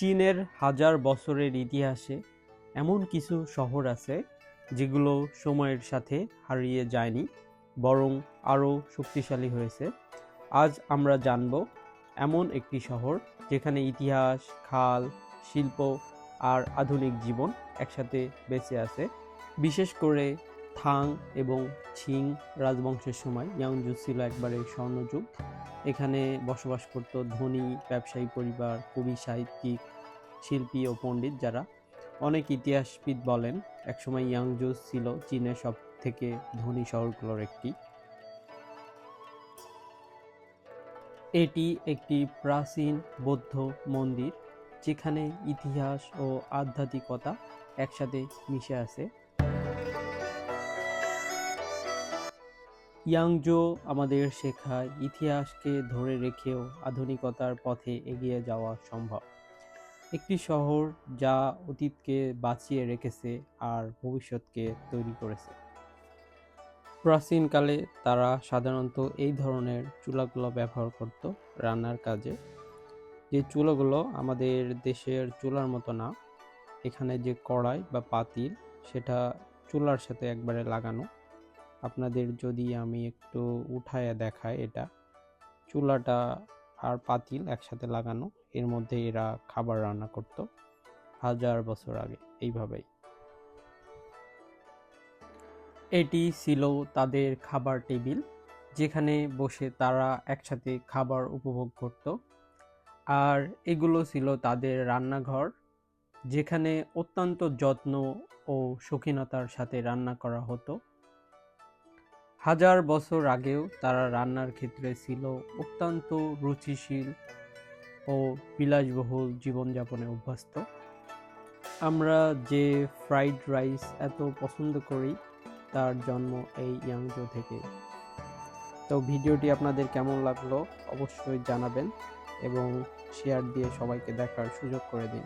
চীনের হাজার বছরের ইতিহাসে এমন কিছু শহর আছে যেগুলো সময়ের সাথে হারিয়ে যায়নি, বরং আরও শক্তিশালী হয়েছে। আজ আমরা জানব এমন একটি শহর যেখানে ইতিহাস, খাল, শিল্প আর আধুনিক জীবন একসাথে বেঁচে আছে। বিশেষ করে থাং এবং ছিং রাজবংশের সময় ইয়াংজু ছিল একবারে স্বর্ণযুগ। এখানে বসবাস করত ধনী ব্যবসায়ী পরিবার, কবি, সাহিত্যিক, শিল্পী ও পণ্ডিত যারা। অনেক ইতিহাসবিদ বলেন একসময় ইয়াংজু ছিল চীনের সব থেকে ধনী শহরগুলোর একটি। এটি একটি প্রাচীন বৌদ্ধ মন্দির যেখানে ইতিহাস ও আধ্যাত্মিকতা একসাথে মিশে আছে। ইয়াংজু আমাদের শেখায় ইতিহাসকে ধরে রেখেও আধুনিকতার পথে এগিয়ে যাওয়া সম্ভব। একটি শহর যা অতীতকে বাঁচিয়ে রেখেছে আর ভবিষ্যৎকে তৈরি করেছে। প্রাচীনকালে তারা সাধারণত এই ধরনের চুলাগুলো ব্যবহার করত রান্নার কাজে। যে চুলাগুলো আমাদের দেশের চুলার মতো না, এখানে যে কড়াই বা পাতিল সেটা চুলার সাথে একবারে লাগানো। আপনাদের যদি আমি একটু উঠায় দেখাই, এটা চুলাটা আর পাতিল একসাথে লাগানো, এর মধ্যে এরা খাবার রান্না করত হাজার বছর আগে এইভাবেই। এটি ছিল তাদের খাবার টেবিল, যেখানে বসে তারা একসাথে খাবার উপভোগ করত। আর এগুলো ছিল তাদের রান্নাঘর, যেখানে অত্যন্ত যত্ন ও শৌখিনতার সাথে রান্না করা হতো। হাজার বছর আগেও তারা রান্নার ক্ষেত্রে ছিল অত্যন্ত রুচিশীল ও বিলাসবহুল জীবনযাপনে অভ্যস্ত। আমরা যে ফ্রাইড রাইস এত পছন্দ করি তার জন্ম এই ইয়াংজু থেকে। তো ভিডিওটি আপনাদের কেমন লাগলো অবশ্যই জানাবেন এবং শেয়ার দিয়ে সবাইকে দেখার সুযোগ করে দিন।